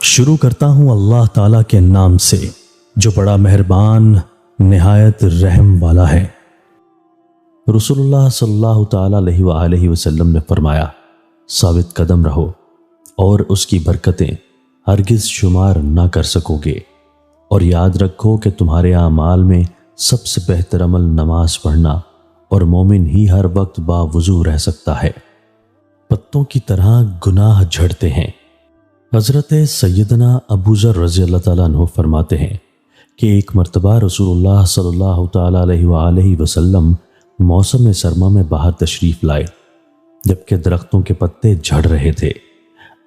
شروع کرتا ہوں اللہ تعالیٰ کے نام سے جو بڑا مہربان نہایت رحم والا ہے۔ رسول اللہ صلی اللہ تعالیٰ علیہ وآلہ وسلم نے فرمایا، ثابت قدم رہو اور اس کی برکتیں ہرگز شمار نہ کر سکو گے، اور یاد رکھو کہ تمہارے اعمال میں سب سے بہتر عمل نماز پڑھنا، اور مومن ہی ہر وقت باوضو رہ سکتا ہے۔ پتوں کی طرح گناہ جھڑتے ہیں۔ حضرت سیدنا ابو ذر رضی اللہ تعالیٰ عنہ فرماتے ہیں کہ ایک مرتبہ رسول اللہ صلی اللہ تعالیٰ علیہ وآلہ وسلم موسم سرما میں باہر تشریف لائے، جبکہ درختوں کے پتے جھڑ رہے تھے۔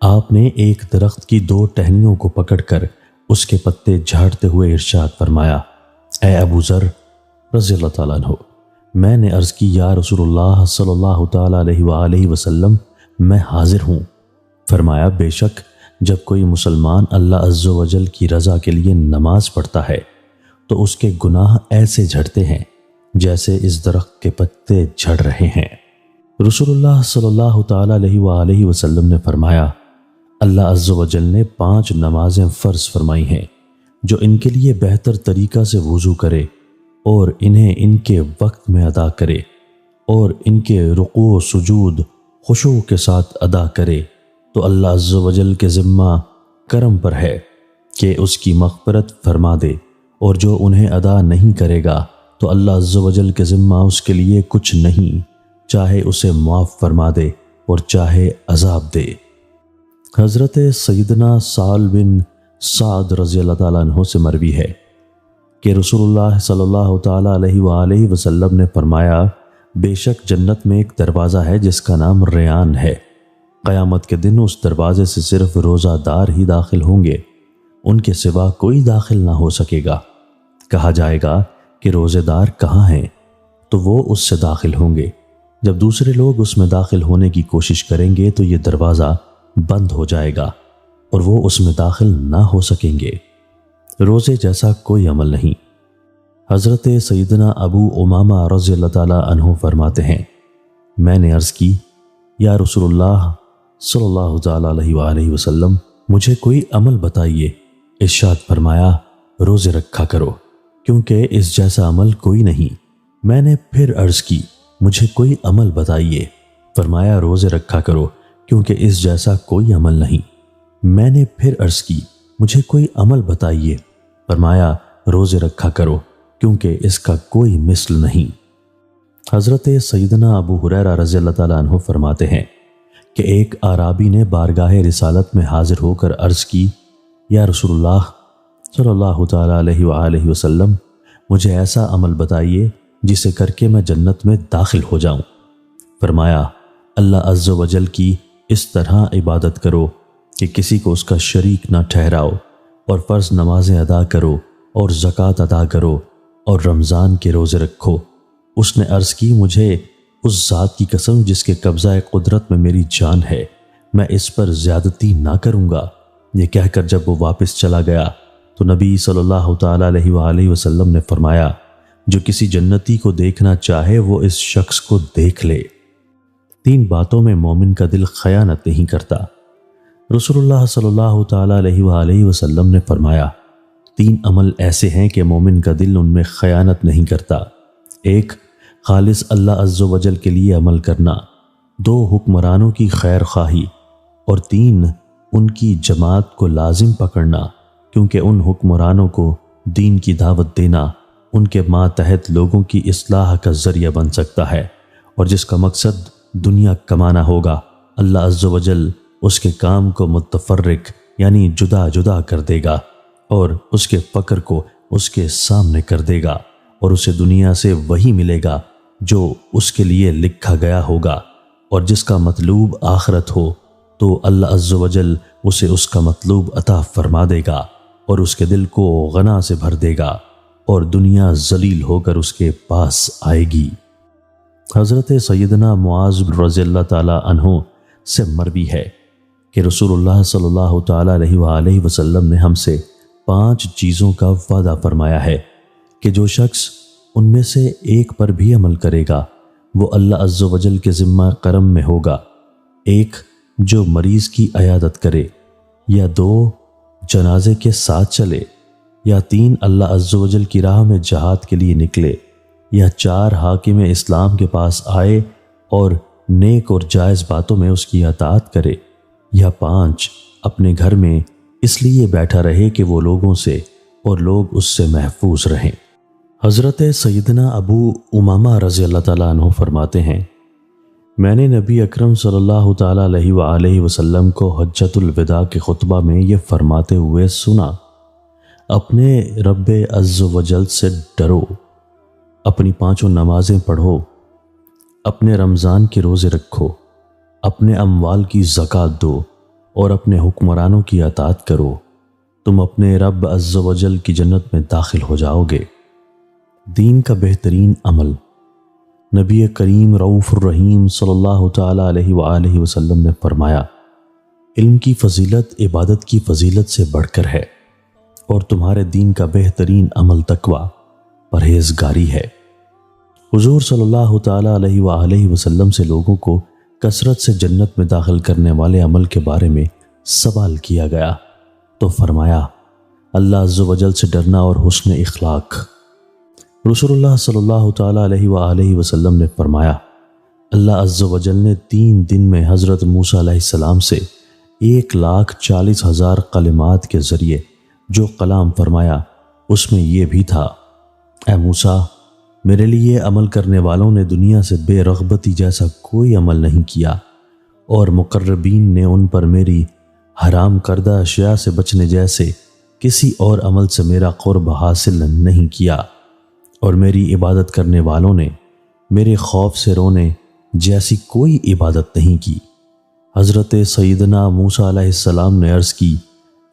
آپ نے ایک درخت کی 2 ٹہنیوں کو پکڑ کر اس کے پتے جھاڑتے ہوئے ارشاد فرمایا، اے ابو ذر رضی اللہ تعالیٰ عنہ، میں نے عرض کی یا رسول اللہ صلی اللہ تعالیٰ علیہ وآلہ وسلم، میں حاضر ہوں۔ فرمایا، بے شک جب کوئی مسلمان اللہ عز و جل کی رضا کے لیے نماز پڑھتا ہے تو اس کے گناہ ایسے جھڑتے ہیں جیسے اس درخت کے پتے جھڑ رہے ہیں۔ رسول اللہ صلی اللہ تعالیٰ علیہ وآلہ وسلم نے فرمایا، اللہ عز و جل نے 5 نمازیں فرض فرمائی ہیں، جو ان کے لیے بہتر طریقہ سے وضو کرے اور انہیں ان کے وقت میں ادا کرے اور ان کے رکوع و سجود خشوع کے ساتھ ادا کرے تو اللہ عز و جل کے ذمہ کرم پر ہے کہ اس کی مغفرت فرما دے، اور جو انہیں ادا نہیں کرے گا تو اللہ عز و جل کے ذمہ اس کے لیے کچھ نہیں، چاہے اسے معاف فرما دے اور چاہے عذاب دے۔ حضرت سیدنا سہل بن سعد رضی اللہ تعالیٰ عنہ سے مروی ہے کہ رسول اللہ صلی اللہ تعالیٰ علیہ وآلہ وسلم نے فرمایا، بے شک جنت میں ایک دروازہ ہے جس کا نام ریان ہے، قیامت کے دن اس دروازے سے صرف روزہ دار ہی داخل ہوں گے، ان کے سوا کوئی داخل نہ ہو سکے گا۔ کہا جائے گا کہ روزے دار کہاں ہیں؟ تو وہ اس سے داخل ہوں گے۔ جب دوسرے لوگ اس میں داخل ہونے کی کوشش کریں گے تو یہ دروازہ بند ہو جائے گا اور وہ اس میں داخل نہ ہو سکیں گے۔ روزے جیسا کوئی عمل نہیں۔ حضرت سیدنا ابو امامہ رضی اللہ تعالیٰ عنہ فرماتے ہیں، میں نے عرض کی، یا رسول اللہ صلی اللہ تعالیٰ علیہ وآلہ وسلم، مجھے کوئی عمل بتائیے۔ ارشاد فرمایا، روزے رکھا کرو، کیونکہ اس جیسا عمل کوئی نہیں۔ میں نے پھر عرض کی، مجھے کوئی عمل بتائیے۔ فرمایا، روزے رکھا کرو، کیونکہ اس جیسا کوئی عمل نہیں۔ میں نے پھر عرض کی، مجھے کوئی عمل بتائیے۔ فرمایا، روزے رکھا کرو، کیونکہ اس کا کوئی مثل نہیں۔ حضرت سیدنا ابو ہریرہ رضی اللہ تعالیٰ عنہ فرماتے ہیں کہ ایک اعرابی نے بارگاہ رسالت میں حاضر ہو کر عرض کی، یا رسول اللہ صلی اللہ تعالیٰ علیہ وآلہ وسلم، مجھے ایسا عمل بتائیے جسے کر کے میں جنت میں داخل ہو جاؤں۔ فرمایا، اللہ عز و جل کی اس طرح عبادت کرو کہ کسی کو اس کا شریک نہ ٹھہراؤ، اور فرض نمازیں ادا کرو اور زکوٰۃ ادا کرو اور رمضان کے روزے رکھو۔ اس نے عرض کی، مجھے اس ذات کی قسم جس کے قبضہ قدرت میں میری جان ہے، میں اس پر زیادتی نہ کروں گا۔ یہ کہہ کر جب وہ واپس چلا گیا تو نبی صلی اللہ تعالیٰ علیہ وآلہ وسلم نے فرمایا، جو کسی جنتی کو دیکھنا چاہے وہ اس شخص کو دیکھ لے۔ 3 باتوں میں مومن کا دل خیانت نہیں کرتا۔ رسول اللہ صلی اللہ تعالیٰ علیہ وآلہ وسلم نے فرمایا، 3 عمل ایسے ہیں کہ مومن کا دل ان میں خیانت نہیں کرتا۔ 1، خالص اللہ عز و جل کے لیے عمل کرنا۔ 2، حکمرانوں کی خیر خواہی، اور 3، ان کی جماعت کو لازم پکڑنا، کیونکہ ان حکمرانوں کو دین کی دعوت دینا ان کے ماتحت لوگوں کی اصلاح کا ذریعہ بن سکتا ہے، اور جس کا مقصد دنیا کمانا ہوگا، اللہ عز و جل اس کے کام کو متفرق یعنی جدا جدا کر دے گا، اور اس کے فقر کو اس کے سامنے کر دے گا، اور اسے دنیا سے وہی ملے گا جو اس کے لیے لکھا گیا ہوگا، اور جس کا مطلوب آخرت ہو تو اللہ عز و جل اسے اس کا مطلوب عطا فرما دے گا، اور اس کے دل کو غنا سے بھر دے گا، اور دنیا ذلیل ہو کر اس کے پاس آئے گی۔ حضرت سیدنا معاذ رضی اللہ تعالیٰ عنہ سے مروی ہے کہ رسول اللہ صلی اللہ تعالیٰ علیہ وآلہ وسلم نے ہم سے 5 چیزوں کا وعدہ فرمایا ہے کہ جو شخص ان میں سے ایک پر بھی عمل کرے گا وہ اللہ عز و جل کے ذمہ کرم میں ہوگا۔ 1، جو مریض کی عیادت کرے، یا 2، جنازے کے ساتھ چلے، یا 3 اللہ عز و جل کی راہ میں جہاد کے لیے نکلے، یا 4 حاکم اسلام کے پاس آئے اور نیک اور جائز باتوں میں اس کی اطاعت کرے، یا 5 اپنے گھر میں اس لیے بیٹھا رہے کہ وہ لوگوں سے اور لوگ اس سے محفوظ رہیں۔ حضرت سیدنا ابو امامہ رضی اللہ تعالیٰ عنہ فرماتے ہیں، میں نے نبی اکرم صلی اللہ تعالیٰ علیہ وآلہ وسلم کو حجۃ الوداع کے خطبہ میں یہ فرماتے ہوئے سنا، اپنے رب عز و جل سے ڈرو، اپنی 5 نمازیں پڑھو، اپنے رمضان کے روزے رکھو، اپنے اموال کی زکوٰۃ دو اور اپنے حکمرانوں کی اطاعت کرو، تم اپنے رب عز و جل کی جنت میں داخل ہو جاؤ گے۔ دین کا بہترین عمل۔ نبی کریم رؤوف الرحیم صلی اللہ تعالیٰ علیہ وآلہ وسلم نے فرمایا، علم کی فضیلت عبادت کی فضیلت سے بڑھ کر ہے، اور تمہارے دین کا بہترین عمل تقوی، پرہیزگاری ہے۔ حضور صلی اللہ تعالیٰ علیہ وآلہ وسلم سے لوگوں کو کثرت سے جنت میں داخل کرنے والے عمل کے بارے میں سوال کیا گیا تو فرمایا، اللہ عز و جل سے ڈرنا اور حسن اخلاق۔ رسول اللہ صلی اللہ تعالیٰ علیہ وآلہ وسلم نے فرمایا، اللہ عز و جل نے 3 دن میں حضرت موسیٰ علیہ السلام سے 1,40,000 کلمات کے ذریعے جو کلام فرمایا اس میں یہ بھی تھا، اے موسیٰ، میرے لیے عمل کرنے والوں نے دنیا سے بے رغبتی جیسا کوئی عمل نہیں کیا، اور مقربین نے ان پر میری حرام کردہ اشیاء سے بچنے جیسے کسی اور عمل سے میرا قرب حاصل نہیں کیا، اور میری عبادت کرنے والوں نے میرے خوف سے رونے جیسی کوئی عبادت نہیں کی۔ حضرت سیدنا موسیٰ علیہ السلام نے عرض کی،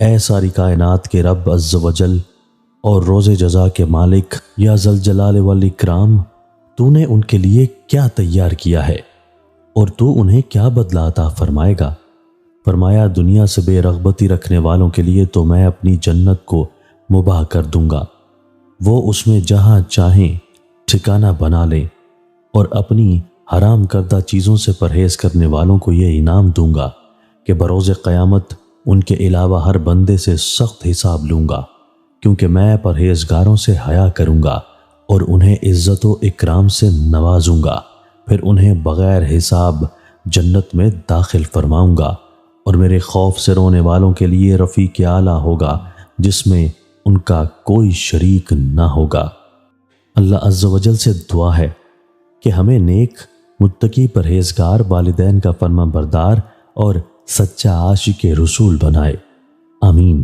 اے ساری کائنات کے رب عز و جل اور روز جزا کے مالک یا ذوالجلال والاکرام، تو نے ان کے لیے کیا تیار کیا ہے اور تو انہیں کیا بدلہ عطا فرمائے گا؟ فرمایا، دنیا سے بے رغبتی رکھنے والوں کے لیے تو میں اپنی جنت کو مباح کر دوں گا، وہ اس میں جہاں چاہیں ٹھکانہ بنا لیں، اور اپنی حرام کردہ چیزوں سے پرہیز کرنے والوں کو یہ انعام دوں گا کہ بروز قیامت ان کے علاوہ ہر بندے سے سخت حساب لوں گا، کیونکہ میں پرہیزگاروں سے حیا کروں گا اور انہیں عزت و اکرام سے نوازوں گا، پھر انہیں بغیر حساب جنت میں داخل فرماؤں گا، اور میرے خوف سے رونے والوں کے لیے رفیق اعلیٰ ہوگا جس میں ان کا کوئی شریک نہ ہوگا۔ اللہ عز و جل سے دعا ہے کہ ہمیں نیک، متقی، پرہیزگار، والدین کا فرما بردار اور سچا عاشق رسول بنائے۔ آمین۔